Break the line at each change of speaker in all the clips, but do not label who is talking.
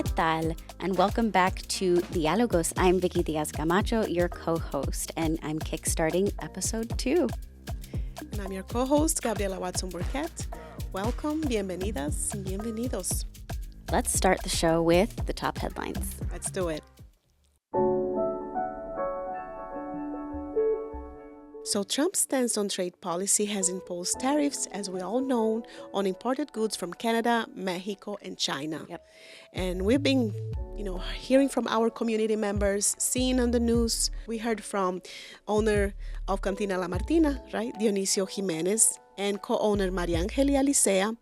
¿Qué tal? And welcome back to Diálogos. I'm Vicky Diaz-Camacho, your co-host, and I'm kickstarting episode 2.
And I'm your co-host, Gabriela Watson-Burkett. Welcome, bienvenidas, y bienvenidos.
Let's start the show with the top headlines.
Let's do it. So Trump's stance on trade policy has imposed tariffs, as we all know, on imported goods from Canada, Mexico, and China.
Yep.
And we've been, hearing from our community members, seeing on the news. We heard from owner of Cantina La Martina, right, Dionisio Jimenez, and co-owner Maria Angelia Licea,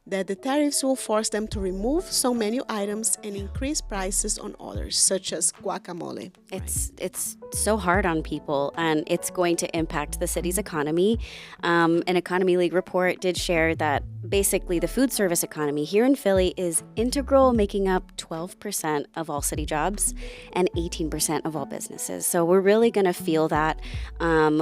that the tariffs will force them to remove some menu items and increase prices on others, such as guacamole.
It's so hard on people, and it's going to impact the city's economy. An Economy League report did share that basically the food service economy here in Philly is integral, making up 12% of all city jobs and 18% of all businesses. So we're really going to feel that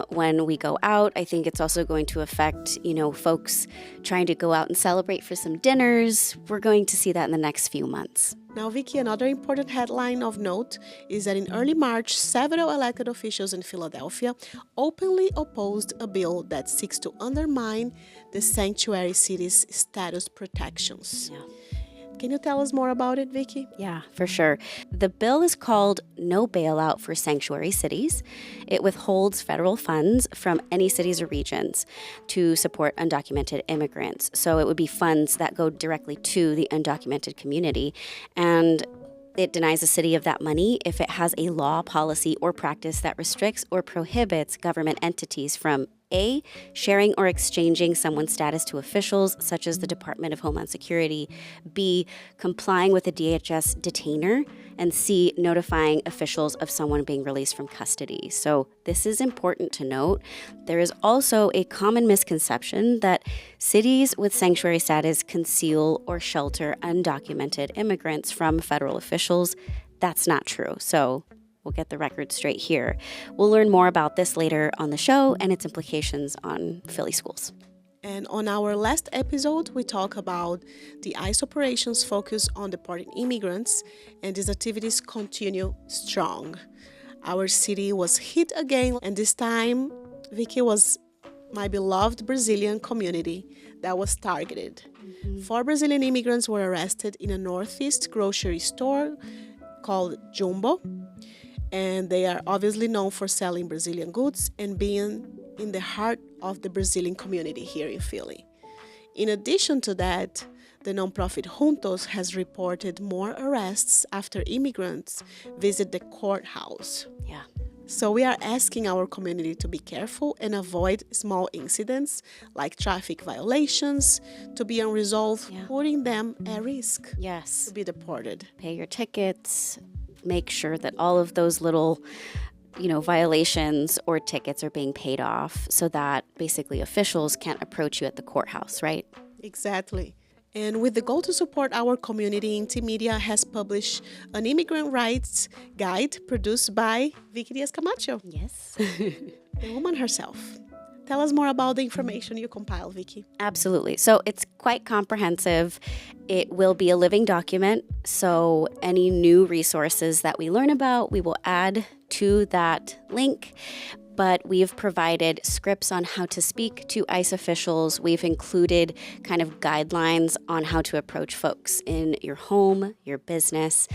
when we go out. I think it's also going to affect, folks trying to go out and celebrate for some dinners. We're going to see that in the next few months.
Now, Vicky, another important headline of note is that in early March, several elected officials in Philadelphia openly opposed a bill that seeks to undermine the sanctuary city's status protections.
Yeah.
Can you tell us more about it, Vicky?
Yeah, for sure. The bill is called No Bailout for Sanctuary Cities. It withholds federal funds from any cities or regions to support undocumented immigrants. So it would be funds that go directly to the undocumented community. And it denies a city of that money if it has a law, policy, or practice that restricts or prohibits government entities from A, sharing or exchanging someone's status to officials, such as the Department of Homeland Security, B, complying with a DHS detainer, and C, notifying officials of someone being released from custody. So this is important to note. There is also a common misconception that cities with sanctuary status conceal or shelter undocumented immigrants from federal officials. That's not true. So we'll get the record straight here. We'll learn more about this later on the show and its implications on Philly schools.
And on our last episode, we talk about the ICE operations focus on deporting immigrants, and these activities continue strong. Our city was hit again, and this time, Vicky, was my beloved Brazilian community that was targeted. 4 Brazilian immigrants were arrested in a Northeast grocery store called Jumbo, and they are obviously known for selling Brazilian goods and being in the heart of the Brazilian community here in Philly. In addition to that, the nonprofit Juntos has reported more arrests after immigrants visit the courthouse.
Yeah.
So we are asking our community to be careful and avoid small incidents like traffic violations to be unresolved, putting them at risk to be deported.
Pay your tickets. Make sure that all of those little, violations or tickets are being paid off so that basically officials can't approach you at the courthouse, right?
Exactly. And with the goal to support our community, Inti Media has published an immigrant rights guide produced by Vicky Diaz-Camacho.
Yes.
The woman herself. Tell us more about the information you compiled, Vicky.
Absolutely. So it's quite comprehensive. It will be a living document. So any new resources that we learn about, we will add to that link. But we've provided scripts on how to speak to ICE officials. We've included kind of guidelines on how to approach folks in your home, your business.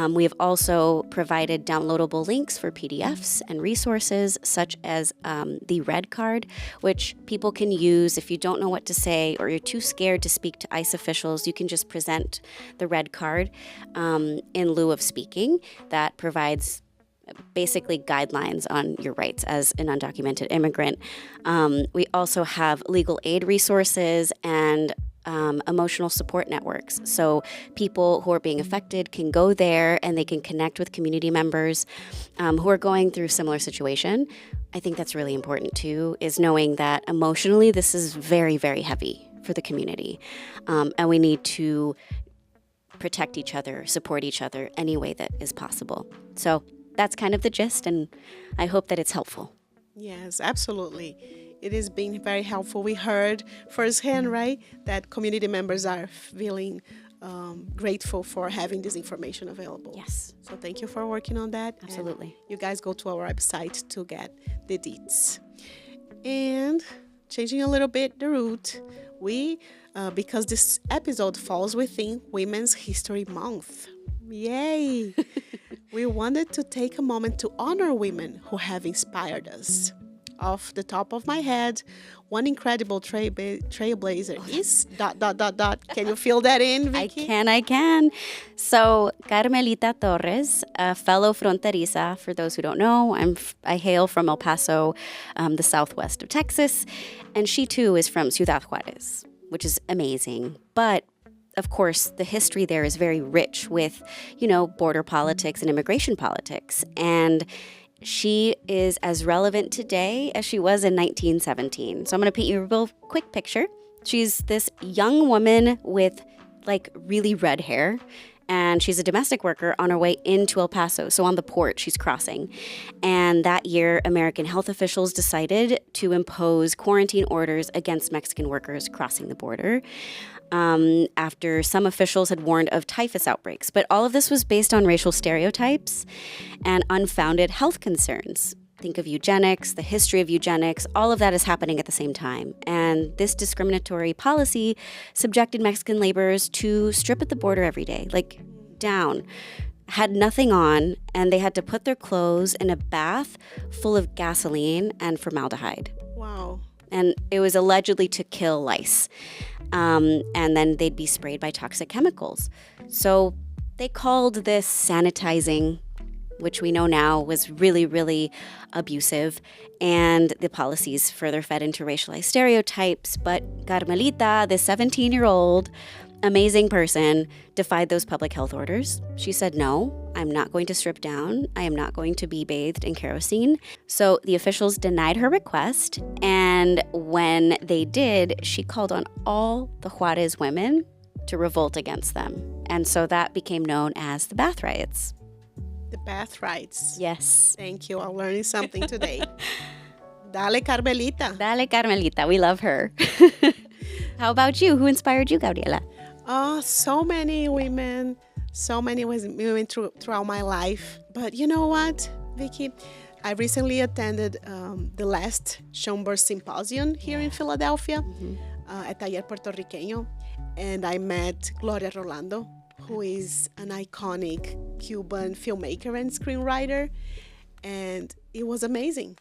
We've also provided downloadable links for PDFs and resources such as the Red Card, which people can use if you don't know what to say or you're too scared to speak to ICE officials. You can just present the Red Card in lieu of speaking. That provides basically guidelines on your rights as an undocumented immigrant. We also have legal aid resources and emotional support networks. So people who are being affected can go there and they can connect with community members who are going through a similar situation. I think that's really important too, is knowing that emotionally this is very, very heavy for the community. And we need to protect each other, support each other any way that is possible. So that's kind of the gist, and I hope that it's helpful.
Yes, absolutely. It has been very helpful. We heard firsthand, right, that community members are feeling grateful for having this information available.
Yes.
So thank you for working on that.
Absolutely.
And you guys go to our website to get the deets. And changing a little bit the route, we, because this episode falls within Women's History Month. Yay! We wanted to take a moment to honor women who have inspired us. Off the top of my head, one incredible trailblazer is ... Can you fill that in, Vicky?
I can. So, Carmelita Torres, a fellow fronteriza, for those who don't know, I hail from El Paso, the southwest of Texas, and she too is from Ciudad Juarez, which is amazing. But of course, the history there is very rich with, border politics and immigration politics. And she is as relevant today as she was in 1917. So I'm going to paint you a real quick picture. She's this young woman with really red hair, and she's a domestic worker on her way into El Paso. So on the port, she's crossing. And that year, American health officials decided to impose quarantine orders against Mexican workers crossing the border, after some officials had warned of typhus outbreaks. But all of this was based on racial stereotypes and unfounded health concerns. Think of eugenics, the history of eugenics, all of that is happening at the same time. And this discriminatory policy subjected Mexican laborers to strip at the border every day, down, had nothing on, and they had to put their clothes in a bath full of gasoline and formaldehyde.
Wow.
And it was allegedly to kill lice. And then they'd be sprayed by toxic chemicals. So they called this sanitizing, which we know now was really, really abusive. And the policies further fed into racialized stereotypes. But Carmelita, this 17-year-old amazing person, defied those public health orders. She said, no, I'm not going to strip down. I am not going to be bathed in kerosene. So the officials denied her request. And when they did, she called on all the Juarez women to revolt against them. And so that became known as the bath riots.
The bath riots.
Yes.
Thank you. I'm learning something today. Dale, Carmelita.
Dale, Carmelita. We love her. How about you? Who inspired you, Gabriela?
So many women throughout my life. But you know what, Vicky? I recently attended the last Schomburg Symposium here in Philadelphia at Taller Puertorriqueño. And I met Gloria Rolando, who is an iconic Cuban filmmaker and screenwriter. And it was amazing.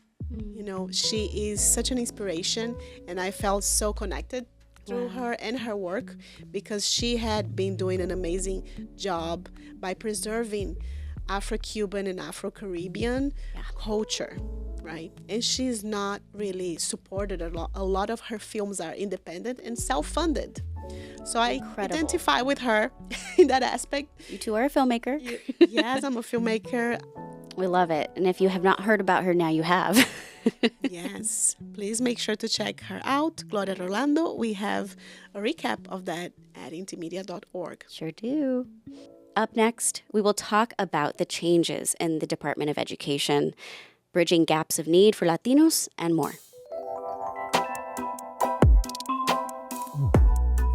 She is such an inspiration, and I felt so connected through her and her work, because she had been doing an amazing job by preserving Afro-Cuban and Afro-Caribbean culture, right? And she's not really supported a lot. A lot of her films are independent and self-funded. So I identify with her in that aspect.
You too are a filmmaker.
Yes, I'm a filmmaker.
We love it. And if you have not heard about her, now you have.
Yes, please make sure to check her out, Gloria Rolando. We have a recap of that at intimedia.org.
Sure do. Up next, we will talk about the changes in the Department of Education, bridging gaps of need for Latinos, and more.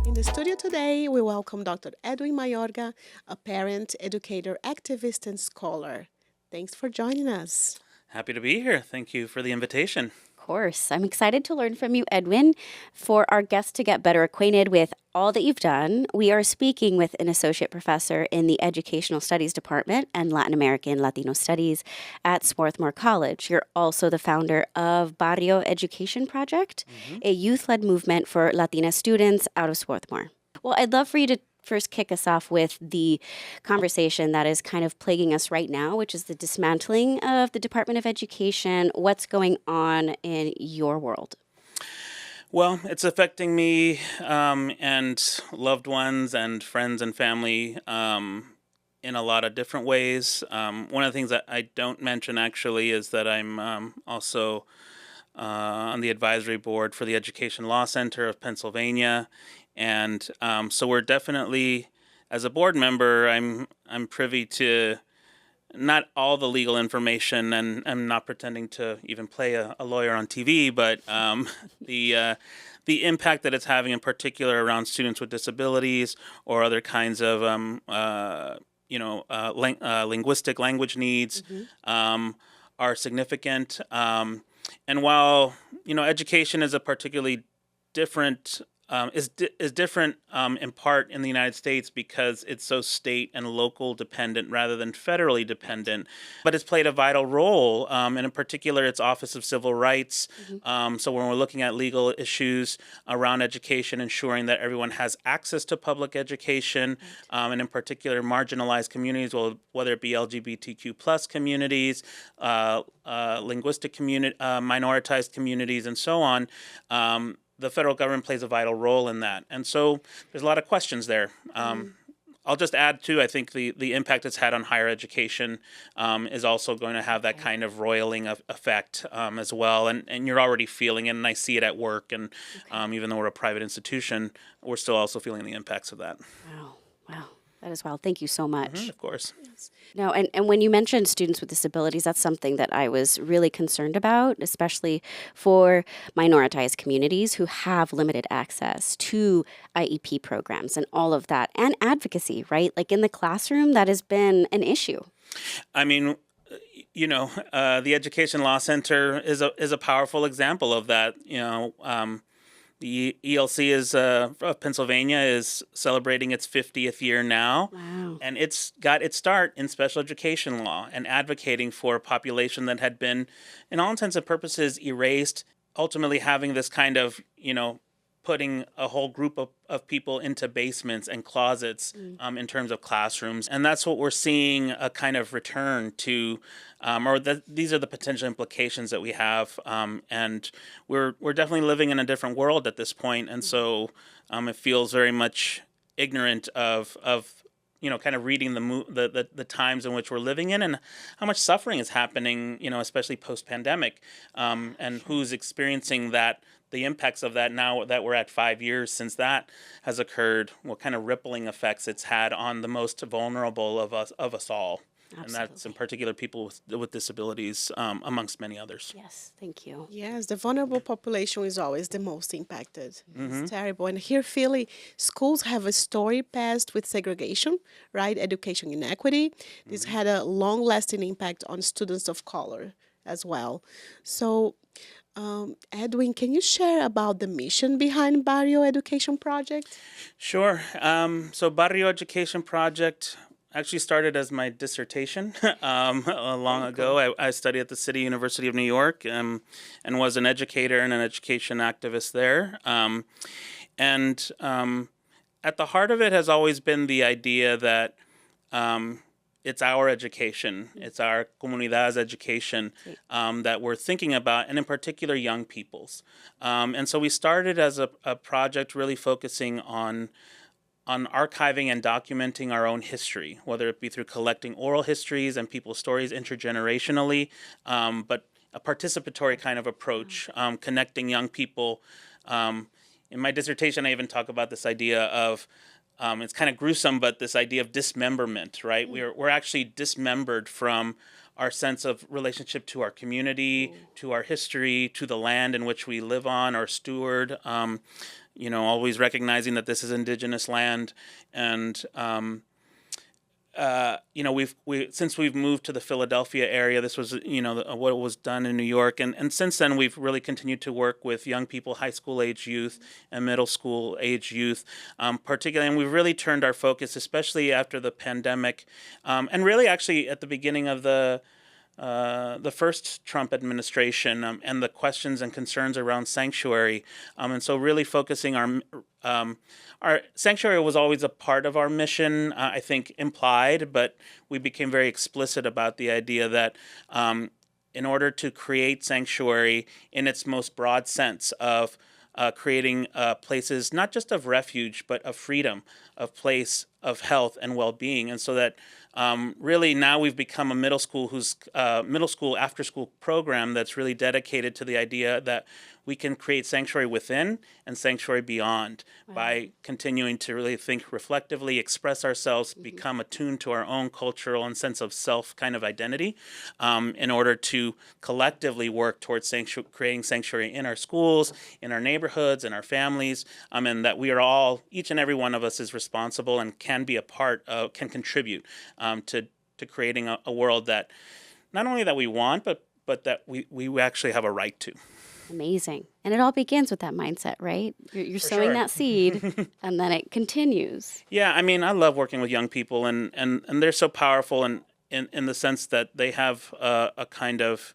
In the studio today, we welcome Dr. Edwin Mayorga, a parent, educator, activist, and scholar. Thanks for joining us.
Happy to be here. Thank you for the invitation.
Of course. I'm excited to learn from you, Edwin. For our guests to get better acquainted with all that you've done, we are speaking with an associate professor in the Educational Studies Department and Latin American Latino Studies at Swarthmore College. You're also the founder of Barrio Education Project, a youth-led movement for Latina students out of Swarthmore. Well, I'd love for you to first kick us off with the conversation that is kind of plaguing us right now, which is the dismantling of the Department of Education. What's going on in your world?
Well, it's affecting me and loved ones and friends and family in a lot of different ways. One of the things that I don't mention actually is that I'm also on the advisory board for the Education Law Center of Pennsylvania. And so we're definitely, as a board member, I'm privy to not all the legal information, and I'm not pretending to even play a lawyer on TV, but the impact that it's having in particular around students with disabilities or other kinds of linguistic language needs are significant. And while education is a particularly different is different in part in the United States because it's so state and local dependent rather than federally dependent, but it's played a vital role, and in particular its Office of Civil Rights. So when we're looking at legal issues around education, ensuring that everyone has access to public education, and in particular marginalized communities, whether it be LGBTQ plus communities, linguistic community, minoritized communities, and so on. The federal government plays a vital role in that. And so there's a lot of questions there. I'll just add, too, I think the impact it's had on higher education is also going to have that kind of roiling effect as well. And you're already feeling it, and I see it at work. And even though we're a private institution, we're still also feeling the impacts of that.
Wow. That is wild. Thank you so much.
Of course.
Yes.
No, and when you mentioned students with disabilities, that's something that I was really concerned about, especially for minoritized communities who have limited access to IEP programs and all of that, and advocacy, right? Like in the classroom, that has been an issue.
I mean, the Education Law Center is a powerful example of that. The ELC of Pennsylvania is celebrating its 50th year now.
Wow.
And it's got its start in special education law and advocating for a population that had been, in all intents and purposes, erased, ultimately having this kind of, putting a whole group of people into basements and closets in terms of classrooms. And that's what we're seeing, a kind of return to, these are the potential implications that we have. And we're definitely living in a different world at this point. And so it feels very much ignorant of kind of reading the times in which we're living in and how much suffering is happening, especially post-pandemic, and who's experiencing the impacts of that now that we're at 5 years since that has occurred, what kind of rippling effects it's had on the most vulnerable of us all. Absolutely. And that's in particular people with disabilities, amongst many others.
Yes, thank you.
Yes, the vulnerable population is always the most impacted. It's terrible. And here, Philly, schools have a storied past with segregation, right? Education inequity. This had a long-lasting impact on students of color as well. So, Edwin, can you share about the mission behind Barrio Education Project?
Sure. So Barrio Education Project actually started as my dissertation long ago. I studied at the City University of New York and was an educator and an education activist there. And at the heart of it has always been the idea that it's our education, it's our comunidad's education that we're thinking about, and in particular, young people's. And so we started as a project really focusing on archiving and documenting our own history, whether it be through collecting oral histories and people's stories intergenerationally, but a participatory kind of approach, connecting young people. In my dissertation, I even talk about this idea of, it's kind of gruesome, but this idea of dismemberment, right? We're actually dismembered from our sense of relationship to our community, to our history, to the land in which we live on or steward, always recognizing that this is indigenous land. And, since we've moved to the Philadelphia area, this was, what was done in New York. And since then, we've really continued to work with young people, high school age youth and middle school age youth, particularly. And we've really turned our focus, especially after the pandemic, and really actually at the beginning of the first Trump administration, and the questions and concerns around sanctuary. And so really focusing our sanctuary was always a part of our mission, I think implied, but we became very explicit about the idea that in order to create sanctuary in its most broad sense of creating places not just of refuge, but of freedom, of place of health and well-being. And so that really now we've become a middle school after school program that's really dedicated to the idea that we can create sanctuary within and sanctuary beyond by continuing to really think reflectively, express ourselves, become attuned to our own cultural and sense of self kind of identity, in order to collectively work towards creating sanctuary in our schools, in our neighborhoods, in our families, and that we are all, each and every one of us is responsible and can be a part of, can contribute to creating a world that not only that we want, but that we actually have a right to.
Amazing. And it all begins with that mindset, right? You're sowing that seed and then it continues.
Yeah, I mean, I love working with young people and they're so powerful in the sense that they have a kind of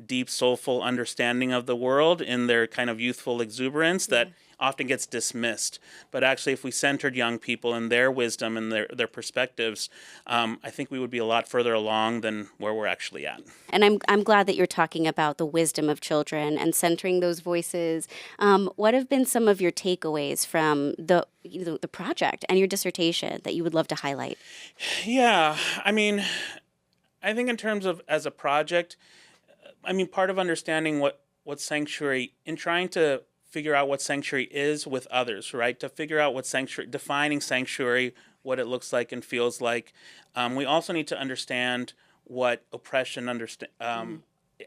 deep, soulful understanding of the world in their kind of youthful exuberance that often gets dismissed. But actually, if we centered young people and their wisdom and their perspectives, I think we would be a lot further along than where we're actually at.
And I'm glad that you're talking about the wisdom of children and centering those voices. What have been some of your takeaways from the project and your dissertation that you would love to highlight?
Yeah, I mean, I think in terms of as a project, I mean, part of understanding what sanctuary, in trying to figure out what sanctuary is with others, right? To figure out what sanctuary, defining sanctuary, what it looks like and feels like. We also need to understand what oppression,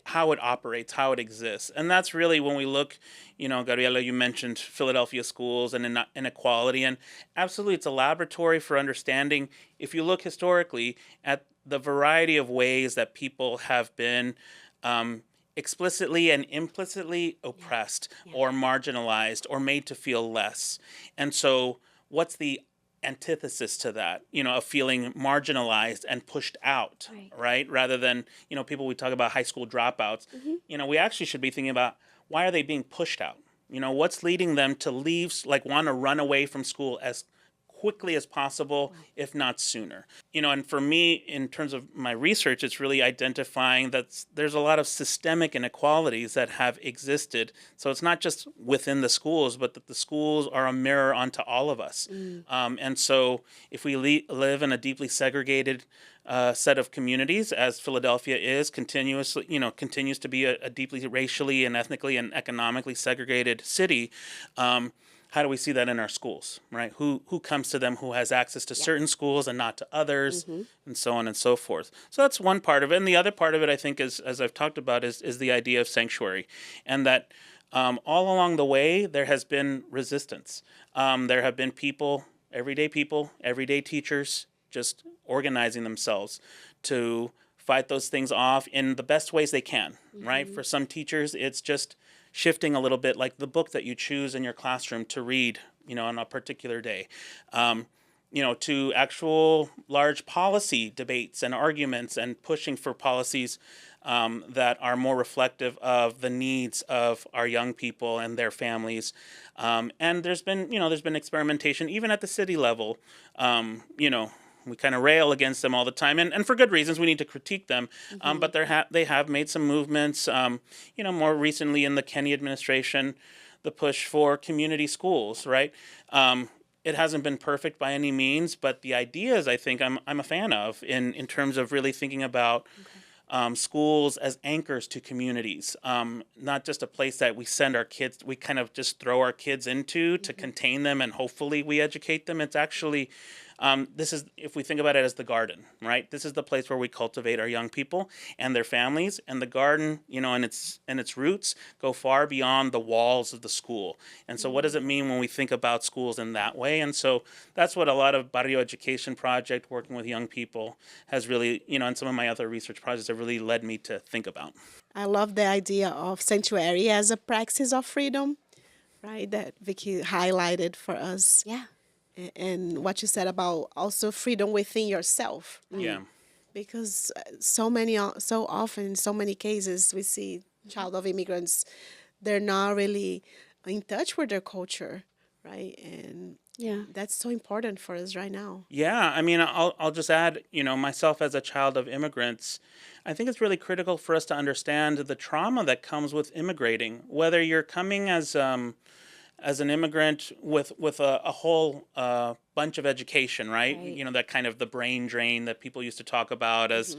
how it operates, how it exists. And that's really when we look, Gabriela, you mentioned Philadelphia schools and inequality. And absolutely, it's a laboratory for understanding, if you look historically at the variety of ways that people have been explicitly and implicitly oppressed or marginalized or made to feel less. And so what's the antithesis to that, of feeling marginalized and pushed out, right? Rather than, people, we talk about high school dropouts, we actually should be thinking about, why are they being pushed out? What's leading them to leave, want to run away from school as quickly as possible, if not sooner. And for me, in terms of my research, it's really identifying that there's a lot of systemic inequalities that have existed. So it's not just within the schools, but that the schools are a mirror onto all of us. And so if we live in a deeply segregated set of communities, as Philadelphia is, continues to be a deeply racially and ethnically and economically segregated city, how do we see that in our schools, right? Who comes to them, who has access to certain schools and not to others, and so on and so forth. So that's one part of it. And the other part of it, I think, is, as I've talked about, is the idea of sanctuary. And that all along the way, there has been resistance. There have been people, everyday teachers, just organizing themselves to fight those things off in the best ways they can, right? For some teachers, it's just shifting a little bit, like the book that you choose in your classroom to read, on a particular day, to actual large policy debates and arguments and pushing for policies that are more reflective of the needs of our young people and their families. And there's been experimentation even at the city level, we kind of rail against them all the time, and for good reasons. We need to critique them, but they have made some movements. More recently in the Kenney administration, the push for community schools. Right, it hasn't been perfect by any means, but the ideas I think I'm a fan of in terms of really thinking about schools as anchors to communities, not just a place that we send our kids. We kind of just throw our kids into to contain them, and hopefully we educate them. It's actually this is, if we think about it as the garden, right? This is the place where we cultivate our young people and their families, and the garden, and its roots go far beyond the walls of the school. And so what does it mean when we think about schools in that way? And so that's what a lot of Barrio Education Project, working with young people, has really, and some of my other research projects have really led me to think about.
I love the idea of sanctuary as a praxis of freedom, right, that Vicky highlighted for us.
Yeah.
And what you said about also freedom within yourself.
Yeah.
Because so often, in so many cases, we see child of immigrants, they're not really in touch with their culture, right? And that's so important for us right now.
Yeah, I mean, I'll just add, myself as a child of immigrants, I think it's really critical for us to understand the trauma that comes with immigrating, whether you're coming as as an immigrant with a whole bunch of education, right? You know, that kind of the brain drain that people used to talk about as,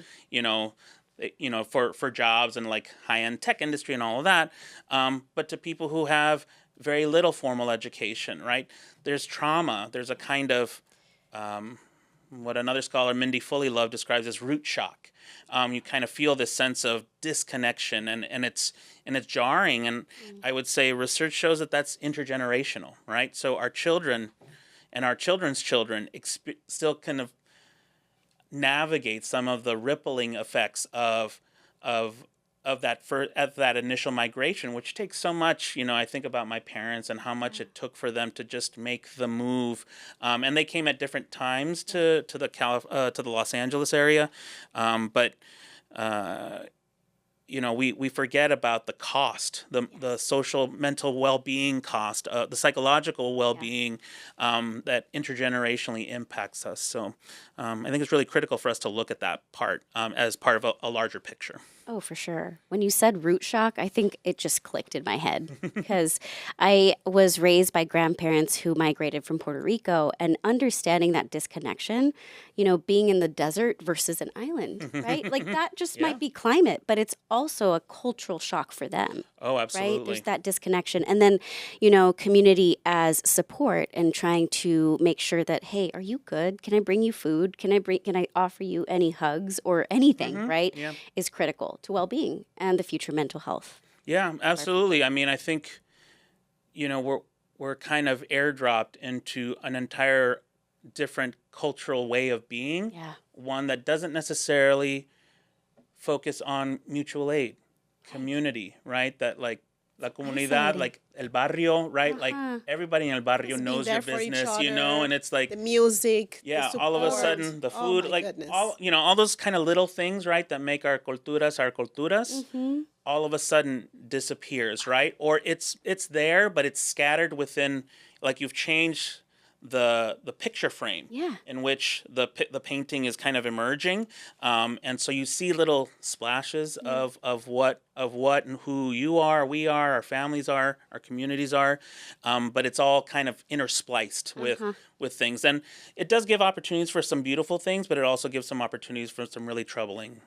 for jobs and like high-end tech industry and all of that. But to people who have very little formal education, right? There's trauma. There's a kind of what another scholar, Mindy Fullilove, describes as root shock. You kind of feel this sense of disconnection, and it's jarring. And I would say research shows that that's intergenerational, right? So our children and our children's children still kind of navigate some of the rippling effects of that initial migration, which takes so much. You know, I think about my parents and how much it took for them to just make the move, and they came at different times to the Los Angeles area, but we forget about the cost, the social mental well-being cost, the psychological well-being that intergenerationally impacts us. So I think it's really critical for us to look at that part as part of a larger picture.
Oh, for sure. When you said root shock, I think it just clicked in my head because I was raised by grandparents who migrated from Puerto Rico, and understanding that disconnection, being in the desert versus an island, right? Like that just might be climate, but it's also a cultural shock for them.
Oh, absolutely.
Right? There's that disconnection. And then, community as support and trying to make sure that, hey, are you good? Can I bring you food? Can I offer you any hugs or anything, right? Yeah. Is critical to well-being and the future mental health.
Yeah, absolutely. I mean, I think, we're kind of airdropped into an entire different cultural way of being. Yeah. One that doesn't necessarily focus on mutual aid, community, right? That like la comunidad, like el barrio, right? Like everybody in el barrio knows your business, and it's like
the music,
yeah,
the support.
All of a sudden the food, all those kind of little things, right, that make our culturas, all of a sudden disappears, right? Or it's there, but it's scattered within, like you've changed the picture frame in which the painting is kind of emerging, and so you see little splashes of what and who you are, we are, our families are, our communities are, but it's all kind of interspliced with things, and it does give opportunities for some beautiful things, but it also gives some opportunities for some really troubling,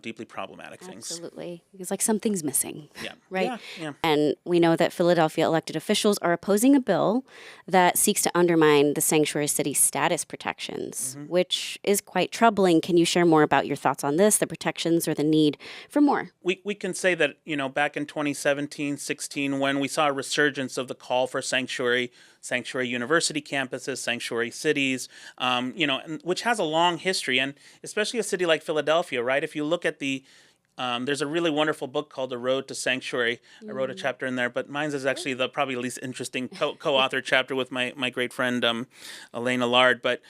deeply problematic things.
Absolutely, because like something's missing.
Yeah.
Right.
Yeah.
And we know that Philadelphia elected officials are opposing a bill that seeks to undermine the sanctuary city status protections, which is quite troubling. Can you share more about your thoughts on this, the protections, or the need for more?
We can say that, back in 2017-16, when we saw a resurgence of the call for sanctuary university campuses, sanctuary cities, which has a long history, and especially a city like Philadelphia, right? If you look at there's a really wonderful book called The Road to Sanctuary. I wrote a chapter in there, but mine's is actually the probably least interesting co-authored chapter with my great friend Elena Lard. But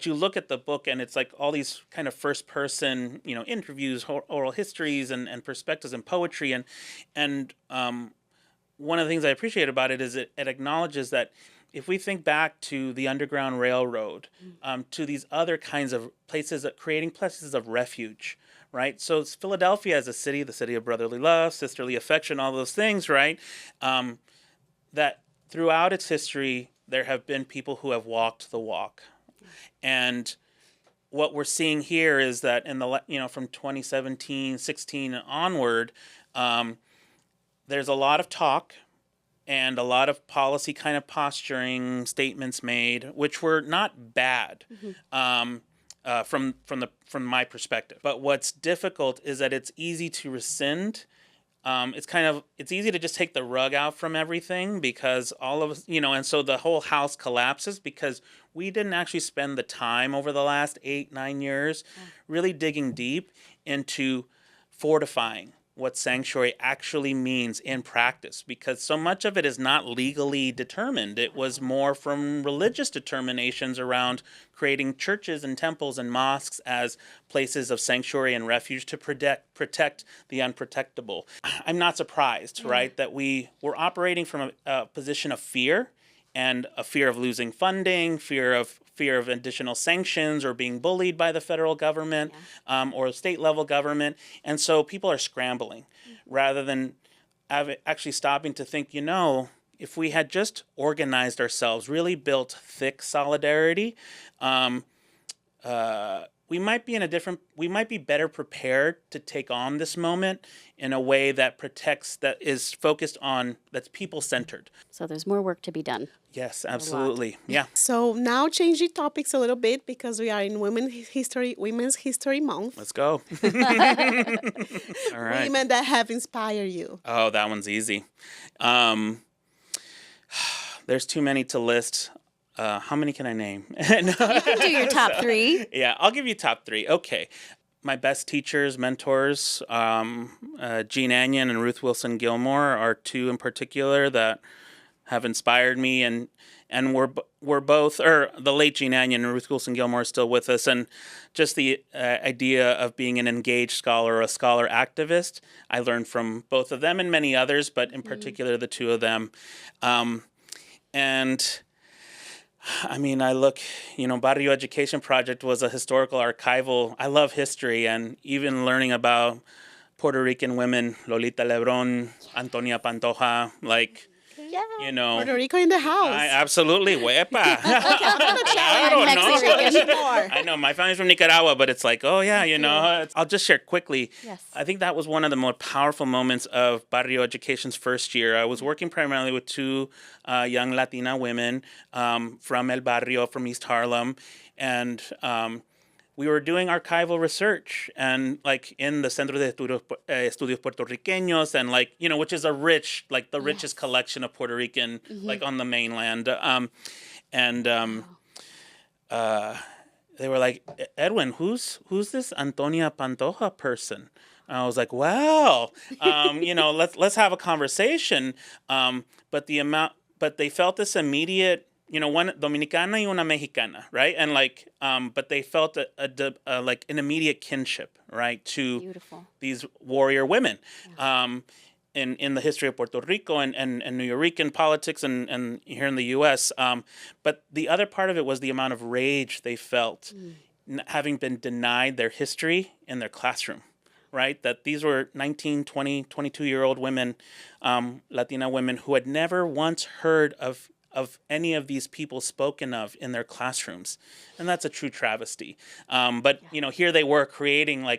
you look at the book, and it's like all these kind of first-person, interviews, oral histories, and perspectives and poetry, and one of the things I appreciate about it is it acknowledges that if we think back to the Underground Railroad, to these other kinds of places, creating places of refuge, right? So it's Philadelphia as a city, the city of brotherly love, sisterly affection, all those things, right? That throughout its history, there have been people who have walked the walk. And what we're seeing here is that from 2017, 16 onward, there's a lot of talk and a lot of policy kind of posturing statements made, which were not bad from my perspective. But what's difficult is that it's easy to rescind. It's easy to just take the rug out from everything because all of us, and so the whole house collapses because we didn't actually spend the time over the last 8-9 years really digging deep into fortifying what sanctuary actually means in practice, because so much of it is not legally determined. It was more from religious determinations around creating churches and temples and mosques as places of sanctuary and refuge to protect the unprotectable. I'm not surprised, right, that we're operating from a position of fear, and a fear of losing funding, fear of additional sanctions or being bullied by the federal government or state level government. And so people are scrambling rather than actually stopping to think, if we had just organized ourselves, really built thick solidarity, um, we might be we might be better prepared to take on this moment in a way that protects, that is focused on, that's people centered.
So there's more work to be done.
Yes, absolutely. Yeah.
So now changing topics a little bit because we are in Women's History Month.
Let's go. All right.
Women that have inspired you.
Oh, that one's easy. There's too many to list. How many can I name?
You can do your top 3.
Yeah, I'll give you top 3. Okay. My best teachers, mentors, Jean Anion and Ruth Wilson Gilmore are 2 in particular that have inspired me, and we're both, or the late Jean Anion and Ruth Wilson Gilmore are still with us, and just the idea of being an engaged scholar or a scholar activist, I learned from both of them and many others, but in particular the 2 of them. And I mean, I look, Barrio Education Project was a historical archival. I love history, and even learning about Puerto Rican women, Lolita Lebron, Antonia Pantoja,
Puerto Rico in the house.
Absolutely, huepa. I know, my family's from Nicaragua, but it's like, oh yeah, I'll just share quickly.
Yes.
I think that was one of the more powerful moments of Barrio Education's first year. I was working primarily with 2 young Latina women from El Barrio, from East Harlem, and we were doing archival research, and in the Centro de Estudios Puertorriqueños, and which is a rich, the richest collection of Puerto Rican, on the mainland. They were like, Edwin, who's this Antonia Pantoja person? And I was like, wow, let's have a conversation. But they felt this immediate, one Dominicana y una Mexicana, right? And but they felt an immediate kinship, right, to
Beautiful.
These warrior women, in the history of Puerto Rico and Nuyorican politics and here in the U.S. But the other part of it was the amount of rage they felt having been denied their history in their classroom. Right? That these were 19, 20, 22-year-old women, Latina women, who had never once heard of any of these people spoken of in their classrooms. And that's a true travesty. But here they were creating,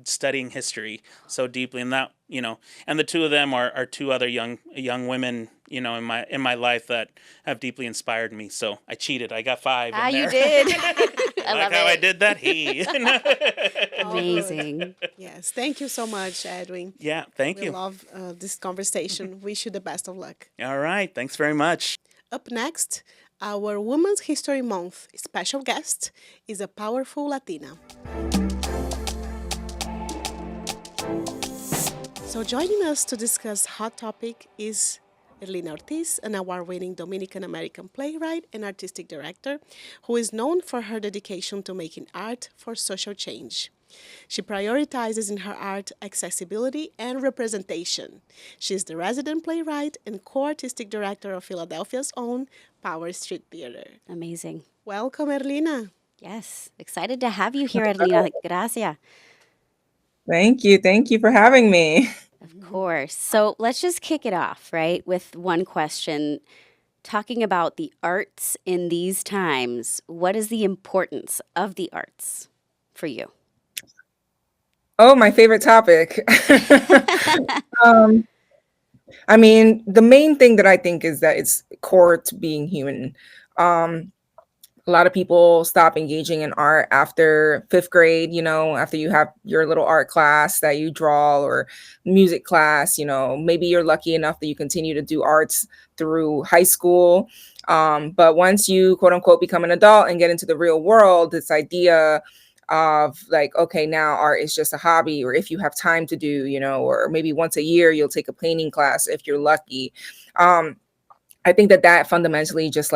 studying history so deeply, and that, and the 2 of them are 2 other young women, in my life that have deeply inspired me. So I cheated. I got 5 in there.
You did. I
like
love
how
it.
I did that.
Amazing.
Yes, thank you so much, Edwin.
Yeah, thank
We
you.
love this conversation. Wish you the best of luck.
All right. Thanks very much.
Up next, our Women's History Month special guest is a powerful Latina. So joining us to discuss hot topic is Erlina Ortiz, an award-winning Dominican-American playwright and artistic director who is known for her dedication to making art for social change. She prioritizes in her art accessibility and representation. She is the resident playwright and co-artistic director of Philadelphia's own Power Street Theater.
Amazing.
Welcome, Erlina.
Yes. Excited to have you here, Erlina. Gracias.
Thank you. Thank you for having me.
Of course. So let's just kick it off, right, with one question. Talking about the arts in these times, what is the importance of the arts for you?
Oh, my favorite topic. I mean, the main thing that I think is that it's core to being human. A lot of people stop engaging in art after 5th grade, after you have your little art class that you draw, or music class, maybe you're lucky enough that you continue to do arts through high school. But once you, quote unquote, become an adult and get into the real world, this idea of okay, now art is just a hobby, or if you have time to do, or maybe once a year you'll take a painting class if you're lucky. I think that fundamentally just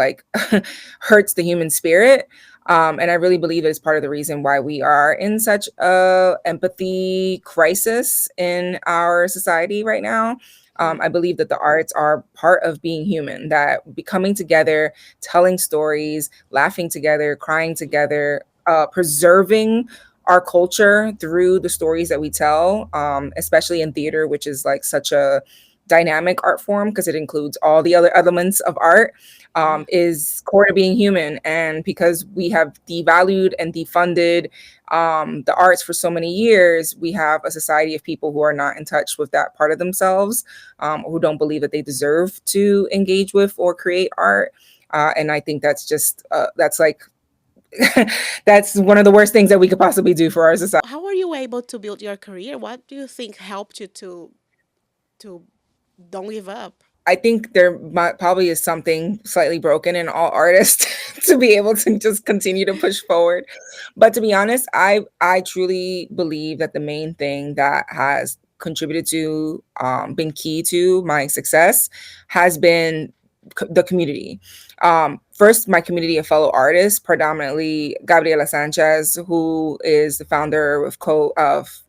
hurts the human spirit. And I really believe it's part of the reason why we are in such a empathy crisis in our society right now. I believe that the arts are part of being human, that coming together, telling stories, laughing together, crying together, preserving our culture through the stories that we tell, especially in theater, which is such a dynamic art form, because it includes all the other elements of art, is core to being human. And because we have devalued and defunded the arts for so many years, we have a society of people who are not in touch with that part of themselves, who don't believe that they deserve to engage with or create art. And I think that's just that's like that's one of the worst things that we could possibly do for our society.
How are you able to build your career? What do you think helped you to don't give up?
I think there probably is something slightly broken in all artists to be able to just continue to push forward. But to be honest, I truly believe that the main thing that has contributed to been key to my success has been the community. First, my community of fellow artists, predominantly Gabriela Sanchez, who is the founder of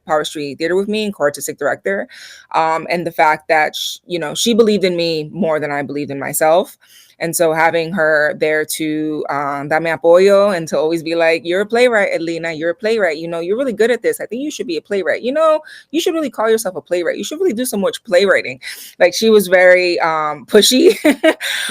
Power Street Theater with me and co-artistic director. And the fact that, she believed in me more than I believed in myself. And so having her there to dame apoyo and to always be like, you're a playwright, Erlina, you're a playwright. You're really good at this. I think you should be a playwright. You should really call yourself a playwright. You should really do some more playwriting. Like, she was very pushy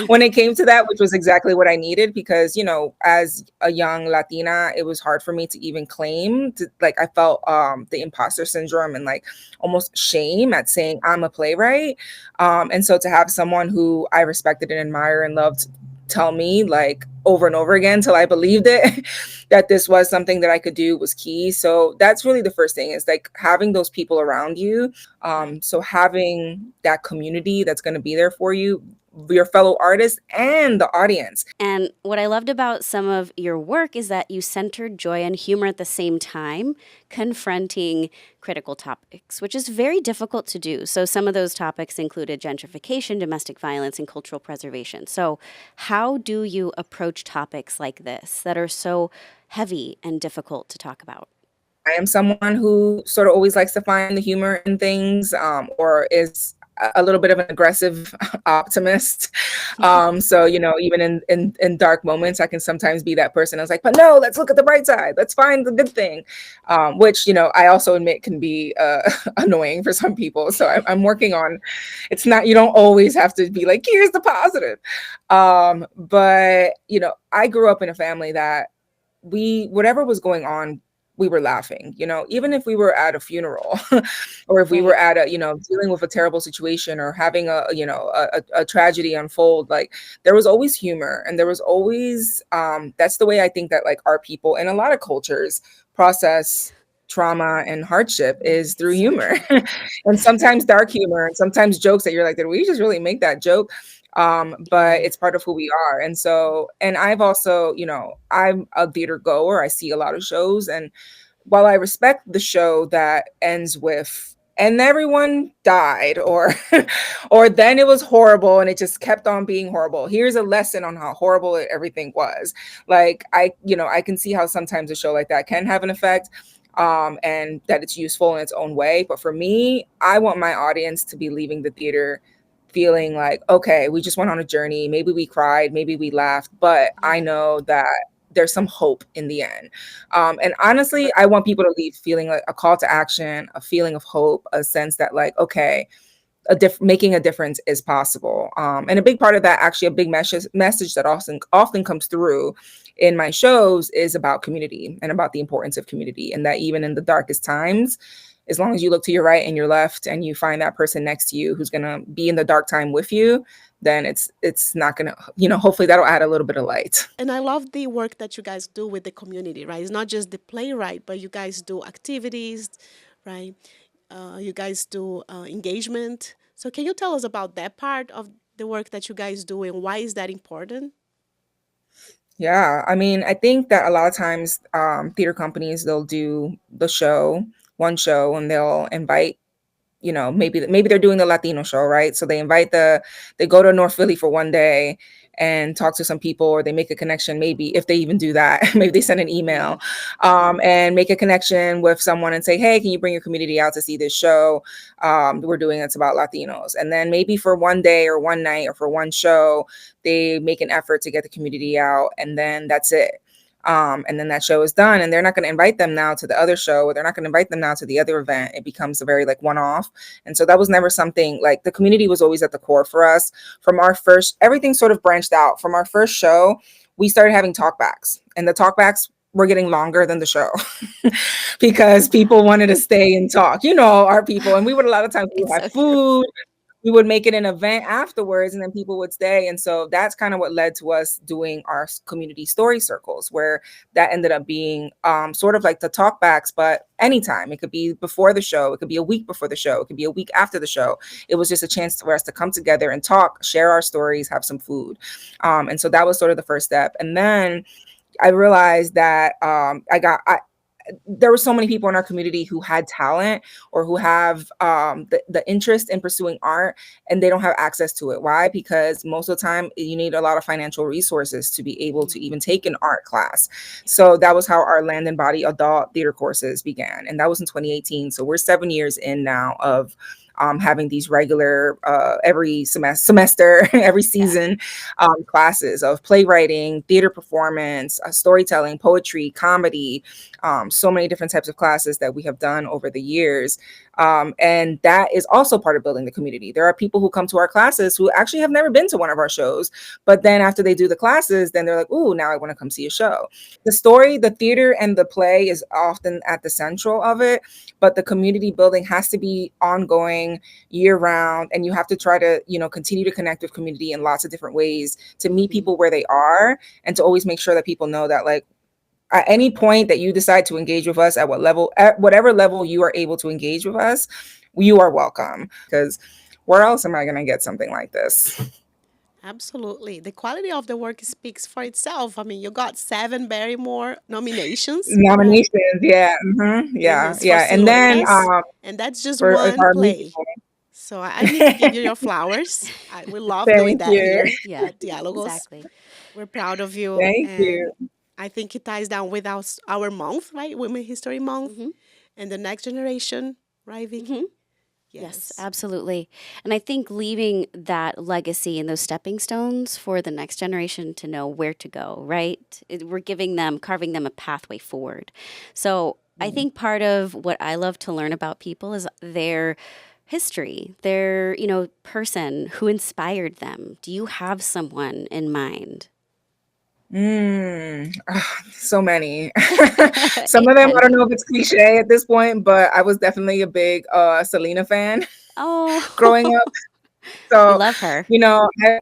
when it came to that, which was exactly what I needed, because, as a young Latina, it was hard for me to even claim I felt the imposter syndrome and like almost shame at saying I'm a playwright. And so to have someone who I respected and admired and loved tell me like over and over again till I believed it that this was something that I could do was key. So that's really the first thing, is like having those people around you. So having that community that's going to be there for you, your fellow artists and the audience.
And what I loved about some of your work is that you centered joy and humor at the same time, confronting critical topics, which is very difficult to do. So some of those topics included gentrification, domestic violence, and cultural preservation. So how do you approach topics like this that are so heavy and difficult to talk about?
I am someone who sort of always likes to find the humor in things, or is a little bit of an aggressive optimist. So, even in dark moments, I can sometimes be that person. I was like, but no, let's look at the bright side. Let's find the good thing, which, I also admit can be annoying for some people. So I'm working on, it's not, you don't always have to be like, here's the positive. But, I grew up in a family that whatever was going on, we were laughing, even if we were at a funeral or if we were at dealing with a terrible situation or having a tragedy unfold, like there was always humor, and there was always, that's the way I think that like our people in a lot of cultures process trauma and hardship, is through humor. And sometimes dark humor, and sometimes jokes that you're like, did we just really make that joke? But it's part of who we are. And so, and I've also, I'm a theater goer. I see a lot of shows. And while I respect the show that ends with, and everyone died, or then it was horrible and it just kept on being horrible, here's a lesson on how horrible everything was. Like, I can see how sometimes a show like that can have an effect, and that it's useful in its own way. But for me, I want my audience to be leaving the theater feeling like, okay, we just went on a journey. Maybe we cried, maybe we laughed, but I know that there's some hope in the end. And honestly, I want people to leave feeling like a call to action, a feeling of hope, a sense that like, okay, making a difference is possible. And a big part of that, actually a big message that often comes through in my shows, is about community and about the importance of community. And that even in the darkest times, as long as you look to your right and your left and you find that person next to you who's going to be in the dark time with you, then it's not going to, hopefully that'll add a little bit of light.
And I love the work that you guys do with the community, right? It's not just the playwright, but you guys do activities, right? You guys do engagement. So can you tell us about that part of the work that you guys do, and why is that important?
Yeah, I mean, I think that a lot of times theater companies, they'll do one show, and they'll invite, maybe they're doing the Latino show, right? So they go to North Philly for one day and talk to some people, or they make a connection, maybe if they even do that, maybe they send an email and make a connection with someone and say, hey, can you bring your community out to see this show? We're doing it's about Latinos. And then maybe for one day or one night or for one show, they make an effort to get the community out, and then that's it. And then that show is done, and they're not going to invite them now to the other show, or they're not going to invite them now to the other event. It becomes a very like one-off. And so that was never something, like, the community was always at the core for us. From our first, everything sort of branched out. From our first show, we started having talkbacks, and the talkbacks were getting longer than the show because people wanted to stay and talk, our people. And we would, a lot of times, we would have food. We would make it an event afterwards, and then people would stay. And so that's kind of what led to us doing our community story circles, where that ended up being sort of like the talkbacks, but anytime. It could be before the show. It could be a week before the show. It could be a week after the show. It was just a chance for us to come together and talk, share our stories, have some food. And so that was sort of the first step. And then I realized that there were so many people in our community who had talent, or who have the interest in pursuing art, and they don't have access to it. Why? Because most of the time you need a lot of financial resources to be able to even take an art class. So that was how our Land and Body adult theater courses began. And that was in 2018. So we're 7 years in now of having these regular every semester, every season classes of playwriting, theater performance, storytelling, poetry, comedy, so many different types of classes that we have done over the years. And that is also part of building the community. There are people who come to our classes who actually have never been to one of our shows, but then after they do the classes, then they're like, "Ooh, now I want to come see a show." The story, the theater, and the play is often at the central of it, but the community building has to be ongoing, year round, and you have to try to, continue to connect with community in lots of different ways to meet people where they are, and to always make sure that people know that, like, at any point that you decide to engage with us, at whatever level you are able to engage with us, you are welcome. Because where else am I going to get something like this?
Absolutely. The quality of the work speaks for itself. I mean, you got 7 Barrymore nominations.
Nominations, yeah,
And it's for
and then
Silhouettes, and that's just
for
one
our
play.
musical.
So I need to give you your flowers. We love doing
Thank
that
you.
here
Yeah,
at Diálogos.
exactly.
We're proud of you.
Thank
and
you.
I think it ties down with our month, right? Women History Month. And the next generation, right, Vicky?
Yes, absolutely. And I think leaving that legacy and those stepping stones for the next generation to know where to go, right? We're carving them a pathway forward. So I think part of what I love to learn about people is their history, their, person who inspired them. Do you have someone in mind?
So many. Some of them, I don't know if it's cliche at this point, but I was definitely a big Selena fan growing up. So,
love her.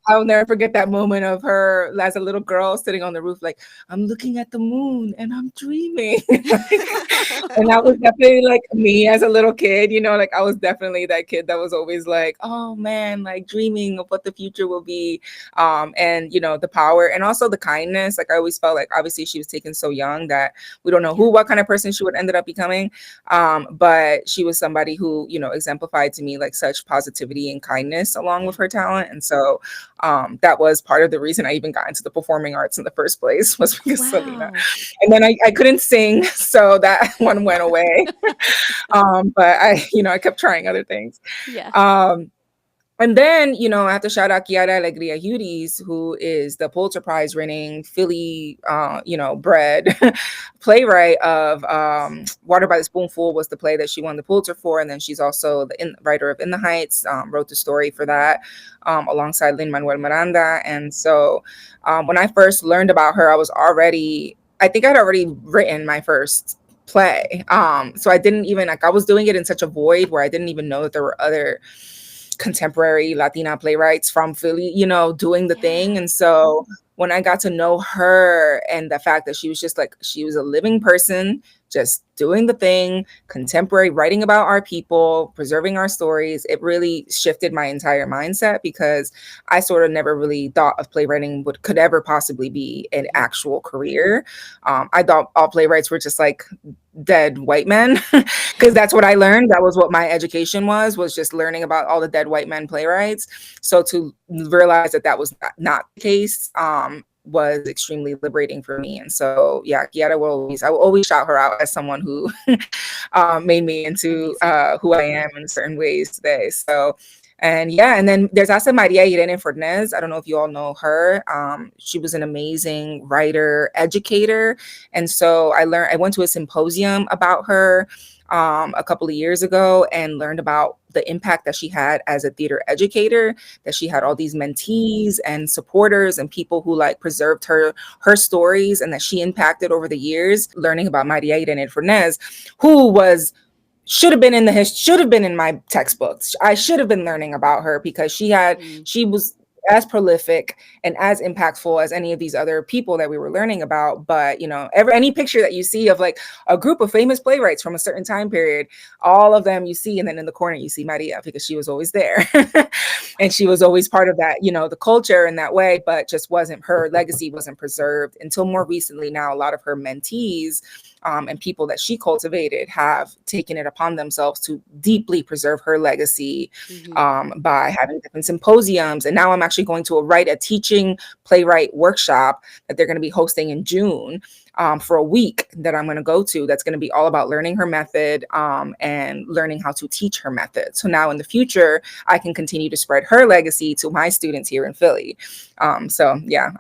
I'll never forget that moment of her as a little girl sitting on the roof, like, "I'm looking at the moon and I'm dreaming." And that was definitely like me as a little kid, like I was definitely that kid that was always like, "Oh man, like dreaming of what the future will be." And the power, and also the kindness. Like, I always felt like, obviously she was taken so young that we don't know what kind of person she would ended up becoming. But she was somebody who, exemplified to me like such positivity and kindness along with her talent. And so that was part of the reason I even got into the performing arts in the first place, was because Selena. And then I couldn't sing, so that one went away. But I kept trying other things. And then, I have to shout out Kiara Alegria Hudis, who is the Pulitzer Prize winning Philly, bred playwright of Water by the Spoonful was the play that she won the Pulitzer for. And then she's also the writer of In the Heights, wrote the story for that alongside Lin-Manuel Miranda. And so when I first learned about her, I think I'd already written my first play. So I didn't even, I was doing it in such a void where I didn't even know that there were other contemporary Latina playwrights from Philly, doing the thing. And so when I got to know her, and the fact that she was just like, she was a living person, just doing the thing, contemporary, writing about our people, preserving our stories, it really shifted my entire mindset, because I sort of never really thought of playwriting could ever possibly be an actual career. I thought all playwrights were just like dead white men, because that's what I learned. That was what my education was just learning about all the dead white men playwrights. So to realize that was not the case, was extremely liberating for me. And so, yeah, Kiara I will always shout her out as someone who made me into who I am in certain ways today. So And yeah, and then there's also Maria Irene Fornez. I don't know if you all know her. She was an amazing writer, educator. And so I went to a symposium about her a couple of years ago and learned about the impact that she had as a theater educator, that she had all these mentees and supporters and people who like preserved her stories, and that she impacted over the years. Learning about Maria Irene Fornez, who should have been in my textbooks. I should have been learning about her because she was as prolific and as impactful as any of these other people that we were learning about. But any picture that you see of like a group of famous playwrights from a certain time period, all of them you see, and then in the corner you see Maria because she was always there. And she was always part of that, the culture in that way, but just her legacy wasn't preserved until more recently. Now a lot of her mentees and people that she cultivated have taken it upon themselves to deeply preserve her legacy by having different symposiums. And now I'm actually going to write a teaching playwright workshop that they're going to be hosting in June for a week that I'm going to go to. That's going to be all about learning her method and learning how to teach her method. So now in the future, I can continue to spread her legacy to my students here in Philly. So yeah,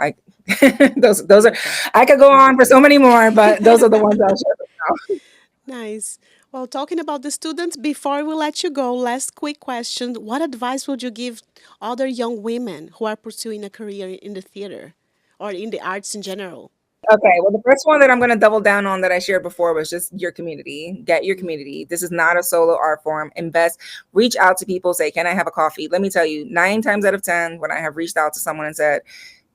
those are, I could go on for so many more, but those are the ones I'll share with now.
Nice. Well, talking about the students, before we let you go, last quick question. What advice would you give other young women who are pursuing a career in the theater or in the arts in general?
Okay, well, the first one that I'm going to double down on that I shared before was just your community. Get your community. This is not a solo art form. Invest, reach out to people, say, can I have a coffee? Let me tell you, 9 times out of 10, when I have reached out to someone and said,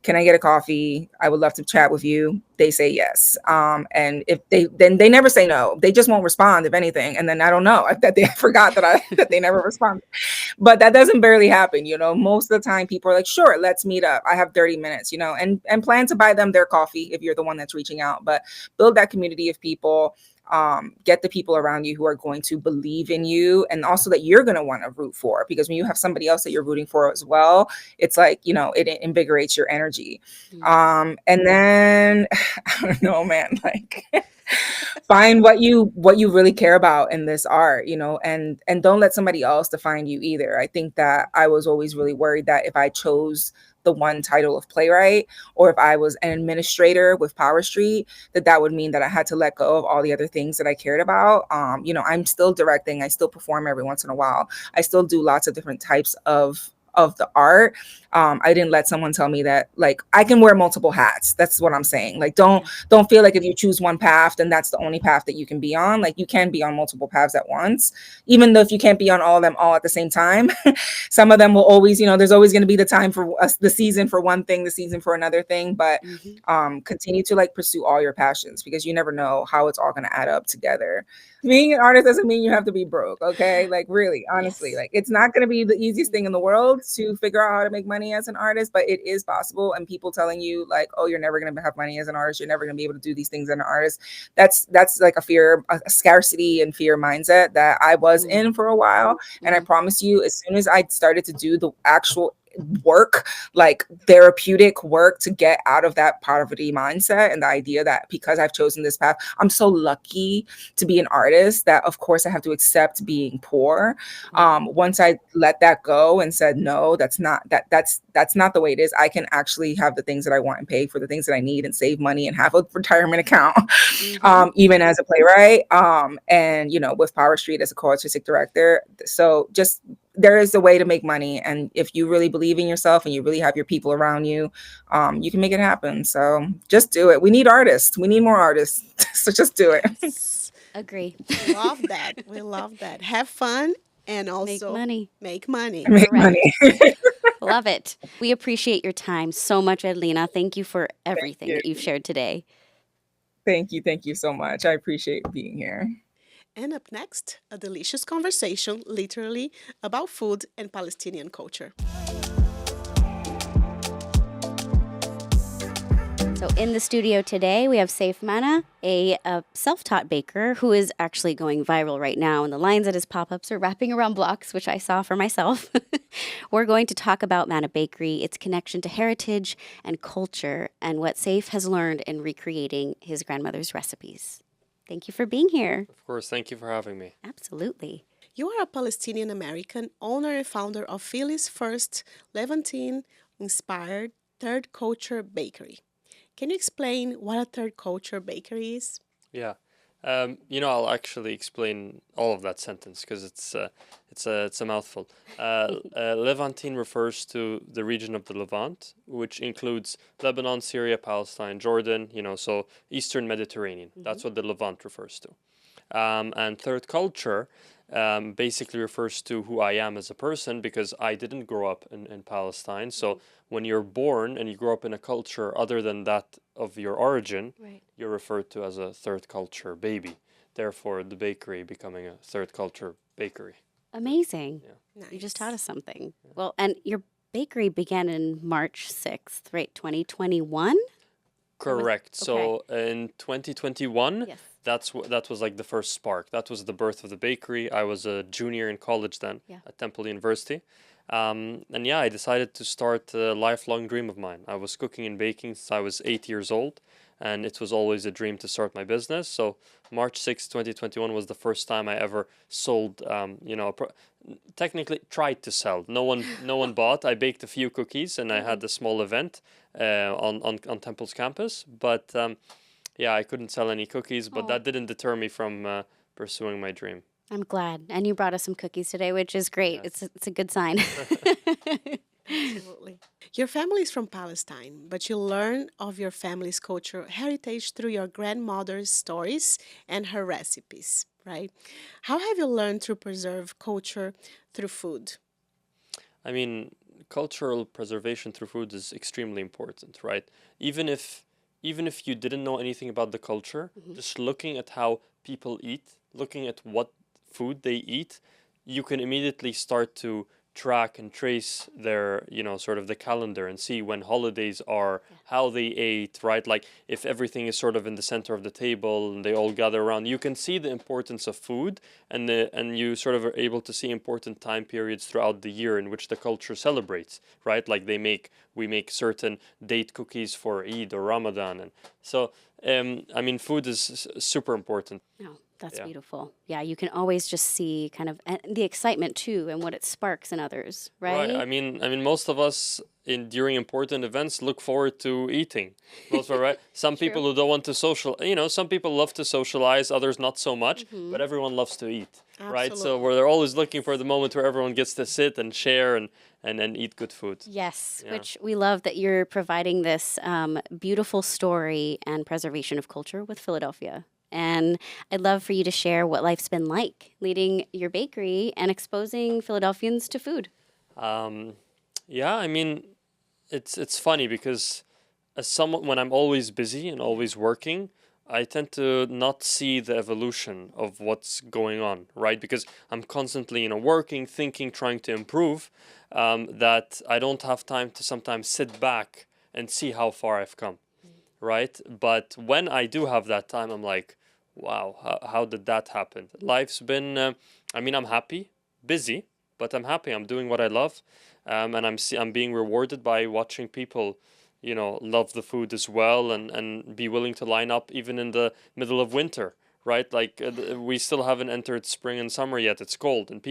can I get a coffee? I would love to chat with you. They say yes. And if they never say no. They just won't respond, if anything. And then I don't know that they forgot that they never responded. But that doesn't barely happen. Most of the time people are like, sure, let's meet up. I have 30 minutes, and plan to buy them their coffee if you're the one that's reaching out. But build that community of people. Get the people around you who are going to believe in you, and also that you're going to want to root for, because when you have somebody else that you're rooting for as well, it's like, it invigorates your energy. And then I don't know, man, like find what you really care about in this art, and don't let somebody else define you either. I think that I was always really worried that if I chose the one title of playwright, or if I was an administrator with Power Street, that would mean that I had to let go of all the other things that I cared about. I'm still directing. I still perform every once in a while. I still do lots of different types of the art. I didn't let someone tell me that like I can wear multiple hats. That's what I'm saying. Like don't feel like if you choose one path, then that's the only path that you can be on. Like you can be on multiple paths at once, even though if you can't be on all of them all at the same time. Some of them will always, there's always going to be the time for us, the season for one thing, the season for another thing. But continue to like pursue all your passions, because you never know how it's all going to add up together. Being an artist doesn't mean you have to be broke. Okay. Like really, honestly, like it's not going to be the easiest thing in the world to figure out how to make money as an artist, but it is possible. And people telling you like, oh, you're never going to have money as an artist, you're never going to be able to do these things as an artist, that's like a scarcity and fear mindset that I was in for a while. And I promise you, as soon as I started to do the actual work, like therapeutic work, to get out of that poverty mindset and the idea that because I've chosen this path, I'm so lucky to be an artist that of course I have to accept being poor. Once I let that go and said, no, that's not the way it is. I can actually have the things that I want and pay for the things that I need and save money and have a retirement account, even as a playwright, and with Power Street as a co-artistic director. So just there is a way to make money. And if you really believe in yourself and you really have your people around you, you can make it happen. So just do it. We need artists. We need more artists. So just do it.
Agree.
We love that. We love that. Have fun and also
make money.
Make money.
Make money.
Love it. We appreciate your time so much, Erlina. Thank you for everything that you've shared today.
Thank you. Thank you so much. I appreciate being here.
And up next, a delicious conversation, literally, about food and Palestinian culture.
So in the studio today, we have Saif Manna, a self-taught baker who is actually going viral right now, and the lines at his pop-ups are wrapping around blocks, which I saw for myself. We're going to talk about Manna Bakery, its connection to heritage and culture, and what Saif has learned in recreating his grandmother's recipes. Thank you for being here.
Of course, thank you for having me.
Absolutely.
You are a Palestinian-American owner and founder of Philly's first Levantine-inspired third culture bakery. Can you explain what a third culture bakery is?
Yeah. I'll actually explain all of that sentence because it's a mouthful. Levantine refers to the region of the Levant, which includes Lebanon, Syria, Palestine, Jordan. So Eastern Mediterranean. That's what the Levant refers to. And third culture basically refers to who I am as a person because I didn't grow up in Palestine. So when you're born and you grow up in a culture other than that of your origin,
Right.
you're referred to as a third culture baby. Therefore, the bakery becoming a third culture bakery.
Amazing.
Yeah.
You just taught us something. Well, and your bakery began in March 6th, right? 2021?
Correct. So in 2021,
Yes.
that was like the first spark. That was the birth of the bakery. I was a junior in college then at Temple University. And yeah, I decided to start a lifelong dream of mine. I was cooking and baking since I was 8 years old, and it was always a dream to start my business. So March 6, 2021 was the first time I ever sold, technically tried to sell. No one bought. I baked a few cookies and I had a small event on Temple's campus. But yeah, I couldn't sell any cookies, but that didn't deter me from pursuing my dream.
I'm glad. And you brought us some cookies today, which is great.
Yes.
It's a good sign.
Absolutely. Your family is from Palestine, but you learn of your family's cultural heritage through your grandmother's stories and her recipes, right? How have you learned to preserve culture through food?
I mean, cultural preservation through food is extremely important, right? Even if you didn't know anything about the culture, just looking at how people eat, looking at what food they eat, you can immediately start to track and trace their, sort of the calendar and see when holidays are, how they ate, right? Like if everything is sort of in the center of the table and they all gather around, you can see the importance of food and you sort of are able to see important time periods throughout the year in which the culture celebrates, right? Like we make certain date cookies for Eid or Ramadan. And so, I mean, food is super important.
Oh, that's
Yeah.
beautiful. Yeah, you can always just see kind of the excitement too and what it sparks in others, right?
I mean, most of us during important events look forward to eating. Most of right. Some people who don't want to some people love to socialize, others not so much. But everyone loves to eat, right? So they're always looking for the moment where everyone gets to sit and share and eat good food.
Yes,
Yeah.
which we love that you're providing this beautiful story and preservation of culture with Philadelphia. And I'd love for you to share what life's been like leading your bakery and exposing Philadelphians to food.
Yeah, I mean, it's funny because as someone when I'm always busy and always working, I tend to not see the evolution of what's going on, right? Because I'm constantly, working, thinking, trying to improve, that I don't have time to sometimes sit back and see how far I've come, right? But when I do have that time, I'm like, wow, how did that happen? Life's been, I'm happy, busy, but I'm happy. I'm doing what I love, and I'm being rewarded by watching people, love the food as well and be willing to line up even in the middle of winter, right? Like we still haven't entered spring and summer yet. It's cold, and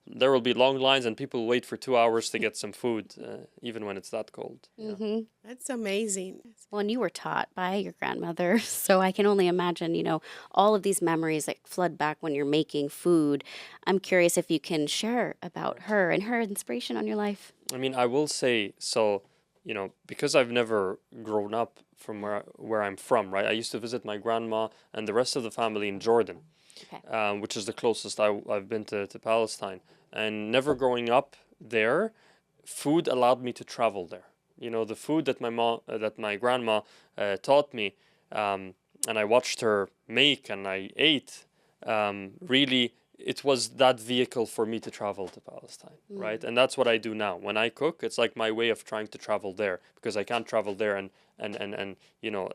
there will be long lines, and people will wait for 2 hours to get some food, even when it's that cold. Yeah.
That's amazing.
Well, and you were taught by your grandmother, so I can only imagine, all of these memories that flood back when you're making food. I'm curious if you can share about her and her inspiration on your life.
I mean, I will say so. Because I've never grown up from where I'm from, right? I used to visit my grandma and the rest of the family in Jordan, which is the closest I've been to Palestine. And never growing up there, food allowed me to travel there. The food that my grandma taught me, and I watched her make and I ate, really it was that vehicle for me to travel to Palestine, right? And that's what I do now. When I cook, it's like my way of trying to travel there because I can't travel there and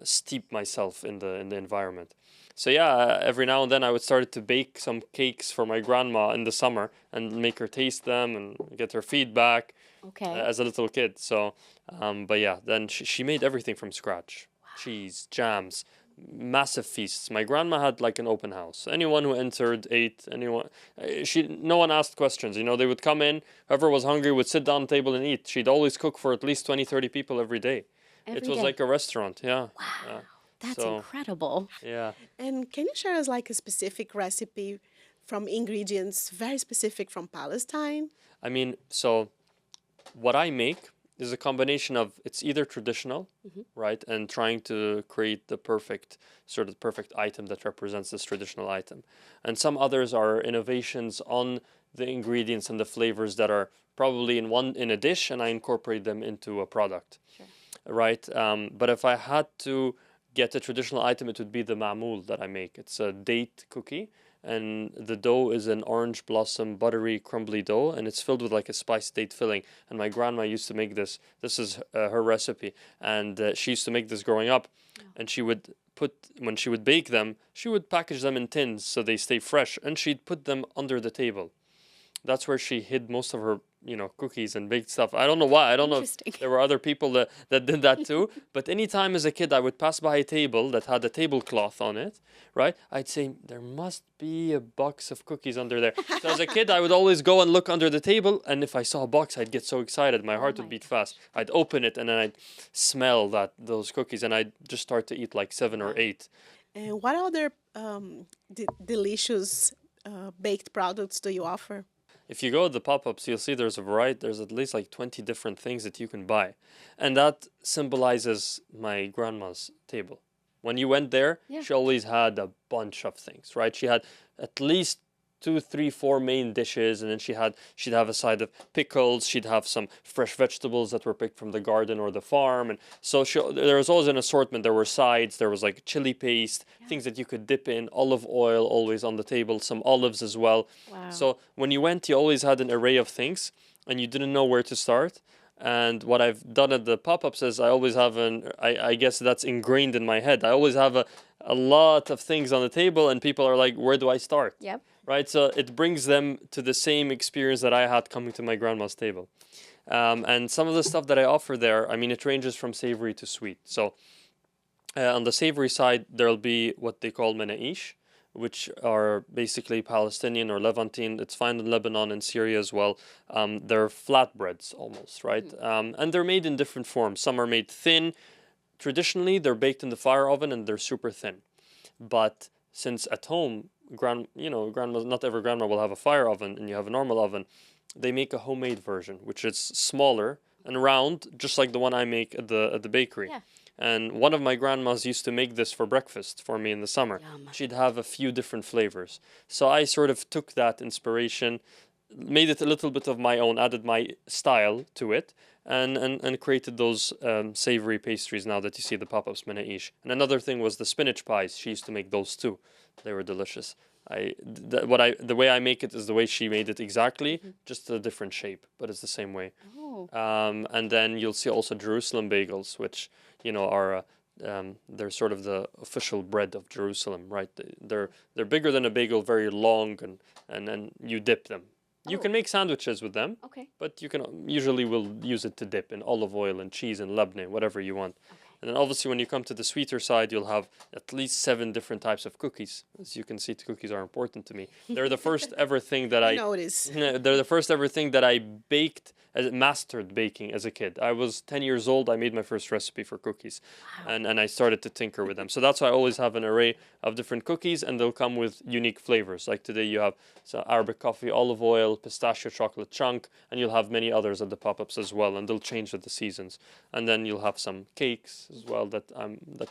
steep myself in the environment. So yeah, every now and then I would start to bake some cakes for my grandma in the summer and make her taste them and get her feedback as a little kid. So, but yeah, then she made everything from scratch. Cheese, jams, massive feasts. My grandma had like an open house. Anyone who entered ate. No one asked questions. You know, they would come in. Whoever was hungry would sit down at the table and eat. She'd always cook for at least 20, 30 people every day. It was like a restaurant. Yeah.
Wow. That's incredible.
Yeah.
And can you share us like a specific recipe from ingredients very specific from Palestine?
I mean, so what I make is a combination of, it's either traditional, right, and trying to create the perfect item that represents this traditional item, and some others are innovations on the ingredients and the flavors that are probably in a dish, and I incorporate them into a product, right? But if I had to get a traditional item, it would be the ma'moul that I make. It's a date cookie, and the dough is an orange blossom buttery crumbly dough, and it's filled with like a spiced date filling. And my grandma used to make this. This is her recipe, and she used to make this growing up. And she would when she would bake them, she would package them in tins so they stay fresh, and she'd put them under the table. That's where she hid most of her, cookies and baked stuff. I don't know why. I don't know if there were other people that did that too. But anytime as a kid I would pass by a table that had a tablecloth on it, right? I'd say, there must be a box of cookies under there. So as a kid, I would always go and look under the table. And if I saw a box, I'd get so excited. My heart would beat fast. I'd open it and then I'd smell those cookies. And I'd just start to eat like 7 or 8.
And what other delicious baked products do you offer?
If you go to the pop-ups, you'll see there's a variety. There's at least like 20 different things that you can buy. And that symbolizes my grandma's table. When you went there, she always had a bunch of things, right? She had at least 2, 3, 4 main dishes, and then she'd have a side of pickles. She'd have some fresh vegetables that were picked from the garden or the farm, and so there was always an assortment. There were sides. There was like chili paste, things that you could dip in, olive oil always on the table, some olives as well.
Wow.
So when you went, you always had an array of things, and you didn't know where to start. And what I've done at the pop-ups is I always have I guess that's ingrained in my head. I always have a lot of things on the table, and people are like, where do I start?
Yep.
Right, so it brings them to the same experience that I had coming to my grandma's table. And some of the stuff that I offer there, I mean, it ranges from savory to sweet. So on the savory side, there'll be what they call menaish, which are basically Palestinian or Levantine. It's found in Lebanon and Syria as well. They're flatbreads almost, right? And they're made in different forms. Some are made thin. Traditionally, they're baked in the fire oven and they're super thin. But since at home, not every grandma will have a fire oven and you have a normal oven, they make a homemade version, which is smaller and round, just like the one I make at the bakery. Yeah. And one of my grandmas used to make this for breakfast for me in the summer. Yum. She'd have a few different flavors. So I sort of took that inspiration, made it a little bit of my own, added my style to it, and created those savory pastries now that you see the pop-ups menaish. And another thing was the spinach pies. She used to make those too. They were delicious. The way I make it is the way she made it exactly, just a different shape, but it's the same way. Oh. And then you'll see also Jerusalem bagels, which are they're sort of the official bread of Jerusalem, right? They're bigger than a bagel, very long, and then you dip them. You can make sandwiches with them, but you can usually will use it to dip in olive oil and cheese and labneh, whatever you want. And then obviously when you come to the sweeter side, you'll have at least 7 different types of cookies. As you can see, cookies are important to me. They're the first ever thing that I notice. They're the first ever thing that I baked, mastered baking as a kid. I was 10 years old. I made my first recipe for cookies, and I started to tinker with them. So that's why I always have an array of different cookies, and they'll come with unique flavors. Like today, you have Arabic coffee, olive oil, pistachio chocolate chunk, and you'll have many others at the pop-ups as well, and they'll change with the seasons. And then you'll have some cakes as well that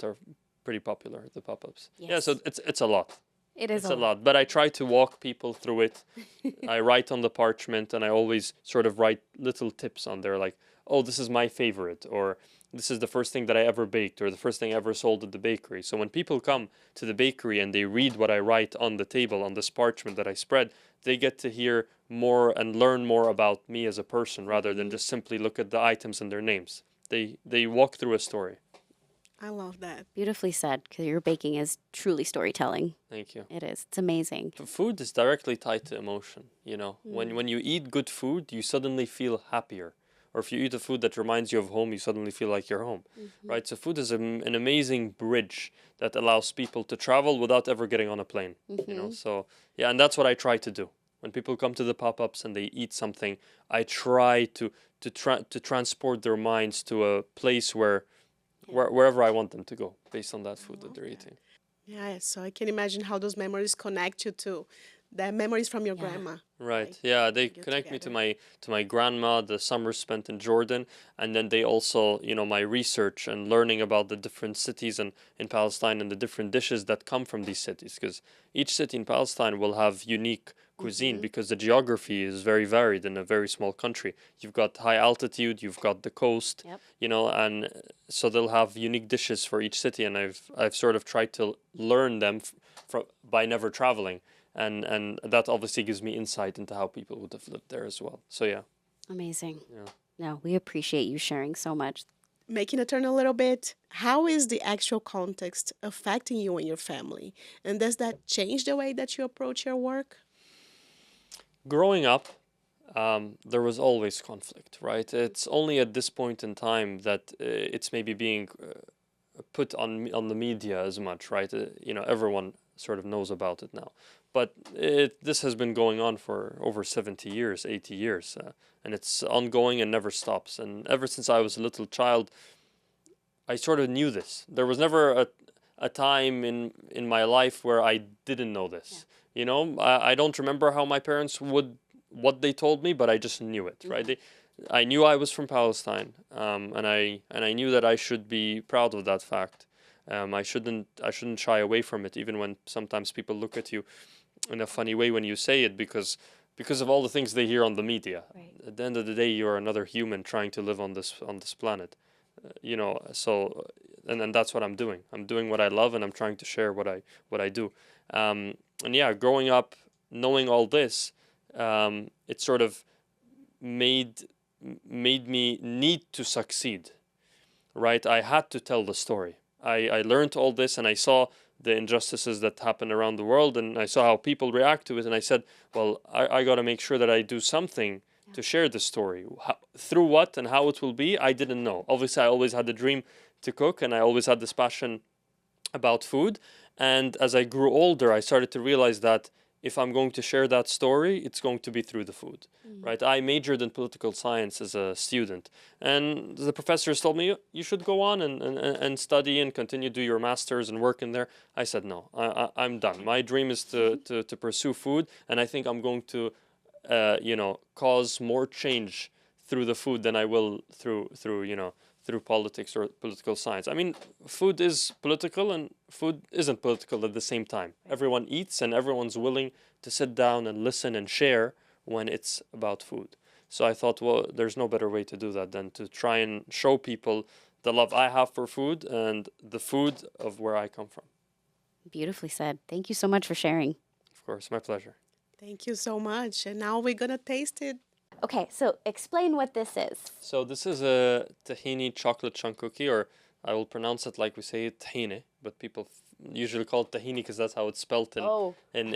are pretty popular at the pop-ups. Yes. Yeah, so it's a lot. It's a lot, but I try to walk people through it. I write on the parchment, and I always sort of write little tips on there, like, oh, this is my favorite, or this is the first thing that I ever baked, or the first thing I ever sold at the bakery. So when people come to the bakery and they read what I write on the table, on this parchment that I spread, they get to hear more and learn more about me as a person, rather than just simply look at the items and their names. They walk through a story.
I love that.
Beautifully said, because your baking is truly storytelling.
Thank you.
It is. It's amazing.
Food is directly tied to emotion, When you eat good food, you suddenly feel happier. or if you eat a food that reminds you of home, you suddenly feel like you're home, right? So food is an amazing bridge that allows people to travel without ever getting on a plane, you know? So yeah, and that's what I try to do. When people come to the pop-ups and they eat something, I try to transport their minds to a place wherever I want them to go based on that food that they're eating.
Yeah, so I can imagine how those memories connect you to the memories from your grandma.
Right.
Like,
Yeah, they
you're
connect me
together.
to my grandma, the summers spent in Jordan, and then they also, you know, my research and learning about the different cities in Palestine and the different dishes that come from these cities, because each city in Palestine will have unique cuisine because the geography is very varied in a very small country. You've got high altitude, you've got the coast, you know, and so they'll have unique dishes for each city, and I've sort of tried to learn them by never traveling. And that obviously gives me insight into how people would have lived there as well. So yeah.
Amazing.
Yeah.
No, we appreciate you sharing so much.
Making a turn a little bit, how is the actual context affecting you and your family? And does that change the way that you approach your work?
Growing up, there was always conflict, right? It's only at this point in time that it's maybe being put on the media as much, right? You know, everyone sort of knows about it now. But this has been going on for over 70 years, 80 years, and it's ongoing and never stops. And ever since I was a little child, I sort of knew this. There was never a time in my life where I didn't know this. You know, I don't remember how my parents what they told me, but I just knew it, right? I knew I was from Palestine, and I knew that I should be proud of that fact. I shouldn't shy away from it, even when sometimes people look at you in a funny way when you say it, because of all the things they hear on the media.
Right.
At the end of the day, you are another human trying to live on this planet. You know, so and that's what I'm doing. I'm doing what I love, and I'm trying to share what I do. And yeah, growing up, knowing all this, it sort of made me need to succeed. Right, I had to tell the story. I learned all this, and I saw the injustices that happen around the world, and I saw how people react to it, and I said, well, I got to make sure that I do something to share the story. Through what and how it will be, I didn't know. Obviously, I always had the dream to cook, and I always had this passion about food. And as I grew older, I started to realize that if I'm going to share that story, it's going to be through the food, right? I majored in political science as a student, and the professors told me, you should go on and study and continue to do your master's and work in there. I said, no, I'm done. My dream is to pursue food, and I think I'm going to, you know, cause more change through the food than I will through politics or political science. I mean, food is political and food isn't political at the same time. Everyone eats and everyone's willing to sit down and listen and share when it's about food. So I thought, well, there's no better way to do that than to try and show people the love I have for food and the food of where I come from.
Beautifully said. Thank you so much for sharing.
Of course, my pleasure.
Thank you so much. And now we're going to taste it.
Okay, so explain what this is.
So this is a tahini chocolate chunk cookie, or I will pronounce it like we say it, tahini, but people usually call it tahini because that's how it's spelled in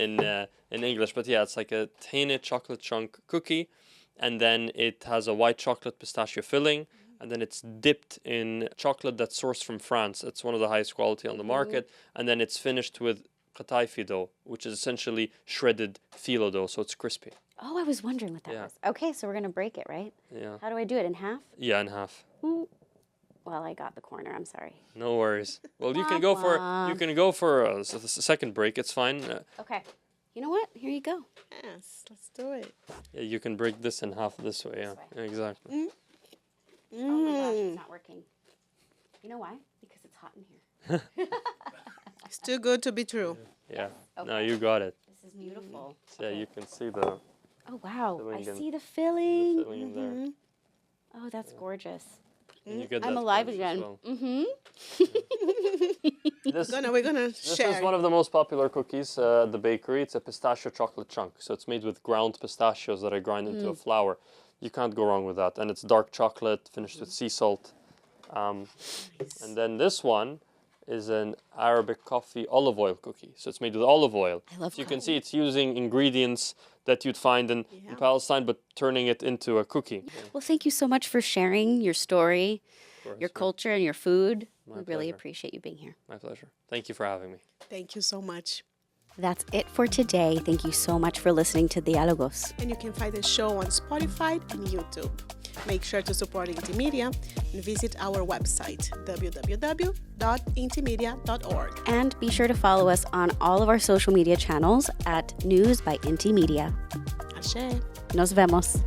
English. But yeah, it's like a tahini chocolate chunk cookie, and then it has a white chocolate pistachio filling, and then it's dipped in chocolate that's sourced from France. It's one of the highest quality on the market, and then it's finished with qataifi dough, which is essentially shredded phyllo dough, so it's crispy.
Oh, I was wondering what that was. Okay, so we're going to break it, right?
Yeah.
How do I do it? In half?
Yeah, in half.
Well, I got the corner. I'm sorry.
No worries. Well, you can go for a second break. It's fine.
Okay. You know what? Here you go.
Yes, let's do it.
Yeah, you can break this in half this way. Yeah, exactly.
Oh my gosh, it's not working. You know why? Because it's hot in here.
It's too good to be true.
Yeah.
Okay.
No, you got it.
This is beautiful.
So, yeah, you can see the
Oh, wow. I
filling
see the filling.
filling in there.
Oh, that's gorgeous.
And you get
I'm
that
alive
crunch as
again.
well.
Mm-hmm.
This
We're gonna
This
share.
is one of the most popular cookies at the bakery. It's a pistachio chocolate chunk. So it's made with ground pistachios that I grind into a flour. You can't go wrong with that. And it's dark chocolate finished with sea salt. And then this one is an Arabic coffee olive oil cookie. So it's made with olive oil.
I love
So you can see it's using ingredients that you'd find in Palestine, but turning it into a cookie.
Well, thank you so much for sharing your story, your culture, and your food. We really
pleasure.
appreciate you being here.
My pleasure. Thank you for having me.
Thank you so much.
That's it for today. Thank you so much for listening to Diálogos.
And you can find the show on Spotify and YouTube. Make sure to support Inti Media and visit our website, www.intimedia.org.
And be sure to follow us on all of our social media channels at News by Inti Media.
Ashe.
Nos vemos.